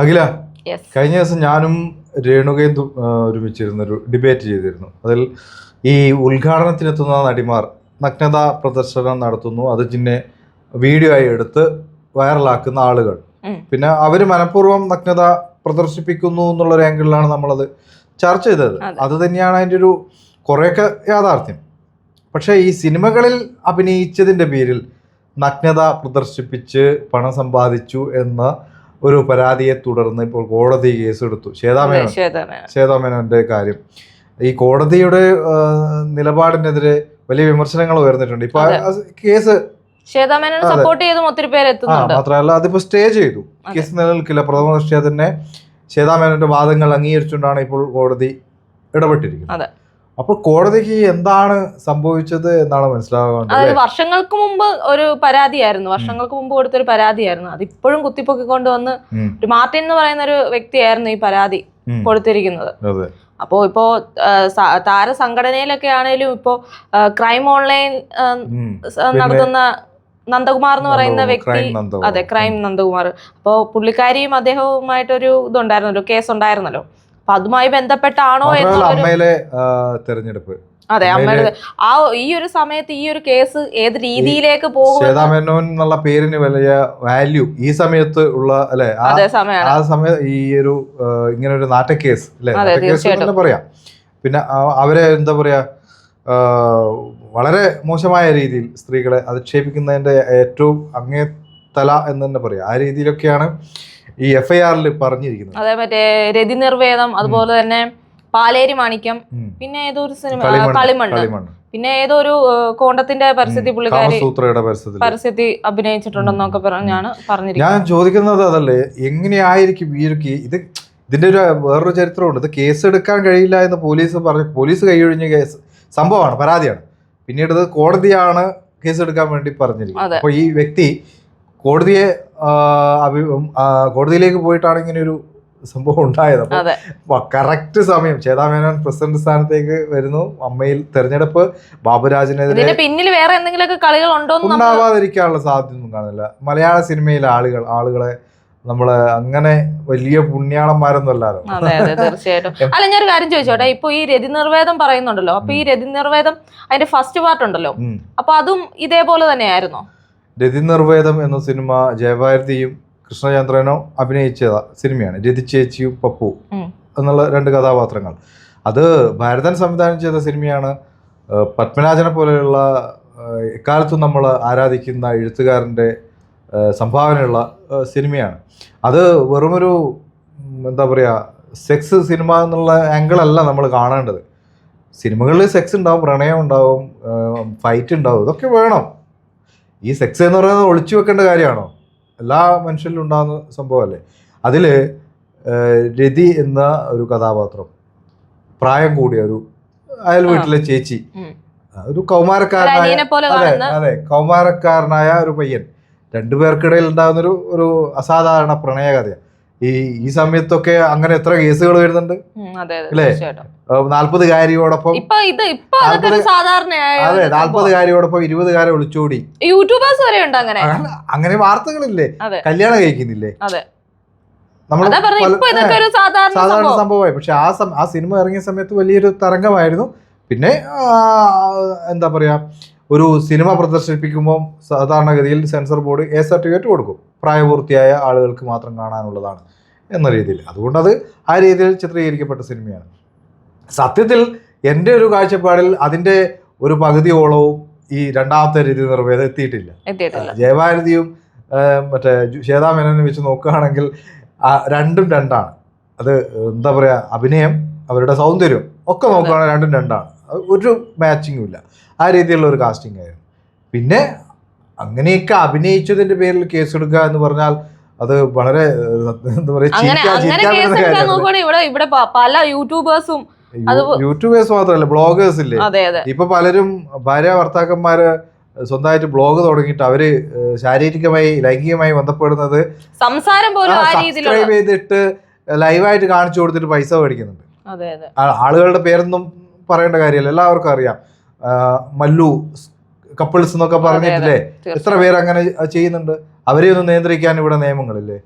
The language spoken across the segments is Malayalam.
അഖില, കഴിഞ്ഞ ദിവസം ഞാനും രേണുകയും ഒരുമിച്ചിരുന്നൊരു ഡിബേറ്റ് ചെയ്തിരുന്നു. അതിൽ ഈ ഉദ്ഘാടനത്തിനെത്തുന്ന നടിമാർ നഗ്നത പ്രദർശനം നടത്തുന്നു, അത് പിന്നെ വീഡിയോ ആയി എടുത്ത് വൈറലാക്കുന്ന ആളുകൾ, പിന്നെ അവർ മനഃപൂർവ്വം നഗ്നത പ്രദർശിപ്പിക്കുന്നു എന്നുള്ളൊരു ആംഗിളിലാണ് നമ്മളത് ചർച്ച ചെയ്തത്. അത് തന്നെയാണ് അതിൻ്റെ ഒരു കുറേയൊക്കെ യാഥാർത്ഥ്യം. പക്ഷേ ഈ സിനിമകളിൽ അഭിനയിച്ചതിൻ്റെ പേരിൽ നഗ്നത പ്രദർശിപ്പിച്ച് പണം സമ്പാദിച്ചു എന്ന ഒരു പരാതിയെ തുടർന്ന് ഇപ്പോൾ കോടതി കേസെടുത്തു. ശ്വേതാമേനോന്റെ കാര്യം. ഈ കോടതിയുടെ നിലപാടിനെതിരെ വലിയ വിമർശനങ്ങൾ ഉയർന്നിട്ടുണ്ട്. ഇപ്പൊ കേസ് മാത്രമല്ല അതിപ്പോ സ്റ്റേ ചെയ്തു. കേസ് നിലനിൽക്കില്ല. പ്രഥമ ദൃഷ്ട്യാ തന്നെ ശ്വേതാമേനോന്റെ വാദങ്ങൾ അംഗീകരിച്ചുകൊണ്ടാണ് ഇപ്പോൾ കോടതി ഇടപെട്ടിരിക്കുന്നത്. അപ്പൊ കോടതിക്ക് എന്താണ് സംഭവിച്ചത് എന്നാണ് മനസ്സിലാവേണ്ടത്. അതായത് വർഷങ്ങൾക്ക് മുമ്പ് ഒരു പരാതിയായിരുന്നു, വർഷങ്ങൾക്ക് മുമ്പ് കൊടുത്തൊരു പരാതിയായിരുന്നു. അതിപ്പോഴും കുത്തിപ്പൊക്കിക്കൊണ്ട് വന്ന് ഒരു മാർട്ടിൻ എന്ന് പറയുന്ന ഒരു വ്യക്തിയായിരുന്നു ഈ പരാതി കൊടുത്തിരിക്കുന്നത്. അപ്പോ ഇപ്പോ താരസംഘടനയിലൊക്കെ ആണെങ്കിലും ഇപ്പോ ക്രൈം ഓൺലൈൻ നടത്തുന്ന നന്ദകുമാർ എന്ന് പറയുന്ന വ്യക്തി, അതെ, ക്രൈം നന്ദകുമാർ, അപ്പോ പുള്ളിക്കാരിയും അദ്ദേഹവുമായിട്ടൊരു ഇതുണ്ടായിരുന്നല്ലോ, കേസ് ഉണ്ടായിരുന്നല്ലോ. അപ്പൊ അതുമായി ബന്ധപ്പെട്ടാണോ തെരഞ്ഞെടുപ്പ്, അതെ, അമ്മയുടെ ഈ ഒരു സമയത്ത് ഈ ഒരു കേസ് ഏത് രീതിയിലേക്ക് പോകും? ശ്വേതാമേനോൻ എന്നുള്ള പേരിന് വലിയ വാല്യൂ ഈ സമയത്ത് ഉള്ള അല്ലെ, ആ സമയത്ത് ഈ ഒരു ഇങ്ങനെ ഒരു നാറ്റക്കേസ് അല്ലെ പറയാം. പിന്നെ അവരെ എന്താ പറയാ, വളരെ മോശമായ രീതിയിൽ സ്ത്രീകളെ അധിക്ഷേപിക്കുന്നതിന്റെ ഏറ്റവും അങ്ങേതല എന്ന് തന്നെ പറയാം. ആ രീതിയിലൊക്കെയാണ് ഈ FIR-ൽ പറഞ്ഞിരിക്കുന്നത്. അതെ, മറ്റേ രതി നിർവേദം, അതുപോലെ തന്നെ പാലേരി മാണിക്യം, പിന്നെ ഏതോ ഒരു സിനിമ കളിമണ്ണ്, പിന്നെ ഏതോ ഒരു കോണ്ടത്തിന്റെ പരസ്യത്തിൽ പുള്ളിക്കാരി പരസ്യത്തിൽ അഭിനയിച്ചിട്ടുണ്ടെന്നൊക്കെ പറഞ്ഞാണ് പറഞ്ഞിരിക്കുന്നത്. ഞാൻ ചോദിക്കുന്നത് അതല്ലേ, എങ്ങനെയായിരിക്കും ഈ ഒരു ഇതിന്റെ ഒരു വേറൊരു ചരിത്രമുണ്ട്. ഇത് കേസ് എടുക്കാൻ കഴിയില്ല എന്ന് പോലീസ് കൈയൊഴിഞ്ഞ കേസ് സംഭവമാണ്, പരാതിയാണ്. പിന്നീട് ഇത് കോടതിയാണ് കേസ് എടുക്കാൻ വേണ്ടി പറഞ്ഞിരിക്കുന്നത്. അപ്പൊ ഈ വ്യക്തി കോടതിയിലേക്ക് പോയിട്ടാണ് ഇങ്ങനെ ഒരു സംഭവം ഉണ്ടായത്. അപ്പൊ കറക്റ്റ് സമയം ശ്വേതാമേനോൻ പ്രസിഡന്റ് സ്ഥാനത്തേക്ക് വരുന്നു. അമ്മയിൽ തെരഞ്ഞെടുപ്പ്, ബാബുരാജിനെതിരെ പിന്നിൽ വേറെ എന്തെങ്കിലുമൊക്കെ കളികൾ ഉണ്ടാവാതിരിക്കാനുള്ള സാധ്യതയൊന്നും കാണില്ല. മലയാള സിനിമയിലെ ആളുകളെ നമ്മള് അങ്ങനെ വലിയ പുണ്യാളന്മാരൊന്നും അല്ലാതെ. അതെ, തീർച്ചയായിട്ടും. അല്ല, ഞാനൊരു കാര്യം ചോദിച്ചോട്ടെ, ഇപ്പൊ ഈ രതി നിർവേദം പറയുന്നുണ്ടല്ലോ, അപ്പൊ ഈ രതി നിർവേദം അതിന്റെ ഫസ്റ്റ് പാർട്ട് ഉണ്ടല്ലോ, അപ്പൊ അതും ഇതേപോലെ തന്നെയായിരുന്നോ? രതി നിർവേദം എന്ന സിനിമ ജയഭാരതിയും കൃഷ്ണചന്ദ്രനോ അഭിനയിച്ച സിനിമയാണ്. രതി ചേച്ചിയും പപ്പു എന്നുള്ള രണ്ട് കഥാപാത്രങ്ങൾ. അത് ഭാരതൻ സംവിധാനം ചെയ്ത സിനിമയാണ്. പത്മരാജനെ പോലെയുള്ള എക്കാലത്തും നമ്മൾ ആരാധിക്കുന്ന എഴുത്തുകാരൻ്റെ സംഭാവനയുള്ള സിനിമയാണ്. അത് വെറുമൊരു എന്താ പറയുക, സെക്സ് സിനിമ എന്നുള്ള ആംഗിളല്ല നമ്മൾ കാണേണ്ടത്. സിനിമകളിൽ സെക്സ് ഉണ്ടാവും, പ്രണയം ഉണ്ടാവും, ഫൈറ്റ് ഉണ്ടാവും, ഇതൊക്കെ വേണം. ഈ സെക്സ് എന്ന് പറയുന്നത് ഒളിച്ചു വെക്കേണ്ട കാര്യമാണോ? എല്ലാ മനുഷ്യരിലും ഉണ്ടാകുന്ന സംഭവമല്ലേ. അതിൽ രതി എന്ന ഒരു കഥാപാത്രം, പ്രായം കൂടിയ ഒരു അയൽ വീട്ടിലെ ചേച്ചി, ഒരു കൗമാരക്കാരനായ ഒരു പയ്യൻ, രണ്ടുപേർക്കിടയിൽ ഉണ്ടാകുന്നൊരു ഒരു അസാധാരണ പ്രണയകഥയാണ്. ഈ സമയത്തൊക്കെ അങ്ങനെ എത്ര കേസുകൾ വരുന്നുണ്ട് അല്ലേ? 40 കാരിയോടൊപ്പം 40 കാരിയോടൊപ്പം 20 കാരെ ഒളിച്ചോടി യൂട്യൂബേഴ്സ് വരെ ഉണ്ട്. അങ്ങനെ വാർത്തകളില്ലേ? കല്യാണം കഴിക്കുന്നില്ലേ? സാധാരണ സംഭവമായി. പക്ഷെ ആ സിനിമ ഇറങ്ങിയ സമയത്ത് വലിയൊരു തരംഗമായിരുന്നു. പിന്നെ എന്താ പറയാ, ഒരു സിനിമ പ്രദർശിപ്പിക്കുമ്പോൾ സാധാരണഗതിയിൽ സെൻസർ ബോർഡ് സർട്ടിഫിക്കറ്റ് കൊടുക്കും, പ്രായപൂർത്തിയായ ആളുകൾക്ക് മാത്രം കാണാനുള്ളതാണ് എന്ന രീതിയിൽ. അതുകൊണ്ടത് ആ രീതിയിൽ ചിത്രീകരിക്കപ്പെട്ട സിനിമയാണ്. സത്യത്തിൽ എൻ്റെ ഒരു കാഴ്ചപ്പാടിൽ അതിൻ്റെ ഒരു പകുതിയോളവും ഈ രണ്ടാമത്തെ രതി നിർവേദം എത്തിയിട്ടില്ല. ജയഭാരതിയും മറ്റേ ശ്വേതാമേനോനെ വെച്ച് നോക്കുകയാണെങ്കിൽ രണ്ടും രണ്ടാണ്. അത് എന്താ പറയുക, അഭിനയം, അവരുടെ സൗന്ദര്യം ഒക്കെ നോക്കുകയാണെങ്കിൽ രണ്ടും രണ്ടാണ്. ഒരു മാച്ചിങ്ങും ഇല്ല. ആ രീതിയിലുള്ള ഒരു കാസ്റ്റിംഗ് ആയിരുന്നു. പിന്നെ അങ്ങനെയൊക്കെ അഭിനയിച്ചതിന്റെ പേരിൽ കേസെടുക്കുക എന്ന് പറഞ്ഞാൽ അത് വളരെ എന്താ പറയുക, പല യൂട്യൂബേഴ്സ് മാത്രമല്ല, ബ്ലോഗേഴ്സ് ഇല്ലേ, ഇപ്പൊ പലരും ഭാര്യ ഭർത്താക്കന്മാര് സ്വന്തമായിട്ട് ബ്ലോഗ് തുടങ്ങിയിട്ട് അവര് ശാരീരികമായി ലൈംഗികമായി ബന്ധപ്പെടുന്നത് സബ്സ്ക്രൈബ് ചെയ്തിട്ട് ലൈവായിട്ട് കാണിച്ചു കൊടുത്തിട്ട് പൈസ മേടിക്കുന്നുണ്ട്. ആളുകളുടെ പേരൊന്നും പറയേണ്ട കാര്യമല്ല, എല്ലാവർക്കും അറിയാം. മല്ലു കപ്പിൾസ് എന്നൊക്കെ പറഞ്ഞിട്ടില്ലേ, എത്ര പേര് അങ്ങനെ ചെയ്യുന്നുണ്ട്. അവരെ ഒന്നും നിയന്ത്രിക്കാൻ ഇവിടെ നിയമങ്ങളില്ലേ?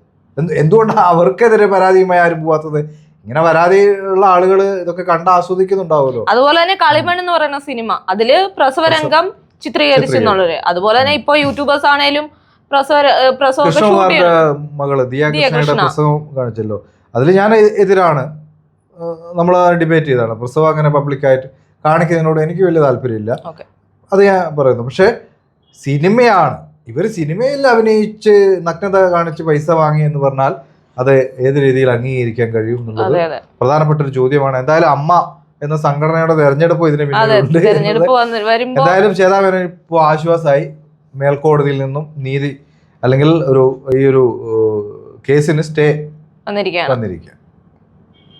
എന്തുകൊണ്ടാണ് അവർക്കെതിരെ പരാതിയുമായി ആരും പോവാത്തത്? ഇങ്ങനെ പരാതി ഉള്ള ആളുകൾ ഇതൊക്കെ കണ്ട് ആസ്വദിക്കുന്നുണ്ടാവുമല്ലോ. അതുപോലെ തന്നെ കളിമൺ എന്ന് പറയുന്ന സിനിമ, അതില് പ്രസവരംഗം ചിത്രീകരിച്ചു എന്നുള്ളത്. അതുപോലെ തന്നെ ഇപ്പൊ യൂട്യൂബേഴ്സ് ആണേലും കൃഷ്ണകുമാറിന്റെ മകള് ദിയ കൃഷ്ണയുടെ പ്രസവം കാണിച്ചല്ലോ, അതിൽ ഞാൻ എതിരാണ്. നമ്മൾ ഡിബേറ്റ് ചെയ്താണ്. പ്രസവം അങ്ങനെ പബ്ലിക്കായിട്ട് കാണിക്കുന്നതിനോട് എനിക്ക് വലിയ താല്പര്യമില്ല, അത് ഞാൻ പറയുന്നു. പക്ഷെ സിനിമയാണ്, ഇവർ സിനിമയിൽ അഭിനയിച്ച് നഗ്നത കാണിച്ച് പൈസ വാങ്ങി എന്ന് പറഞ്ഞാൽ അത് ഏത് രീതിയിൽ അംഗീകരിക്കാൻ കഴിയും എന്നുള്ളത് പ്രധാനപ്പെട്ട ഒരു ചോദ്യമാണ്. എന്തായാലും അമ്മ എന്ന സംഘടനയുടെ തെരഞ്ഞെടുപ്പ് ഇതിന് പിന്നിലുണ്ട്. എന്തായാലും ശ്വേതാ മേനോൻ ഇപ്പോൾ ആശ്വാസമായി. മേൽക്കോടതിയിൽ നിന്നും നീതി അല്ലെങ്കിൽ ഈ ഒരു കേസിന് സ്റ്റേ വന്നിരിക്കുക.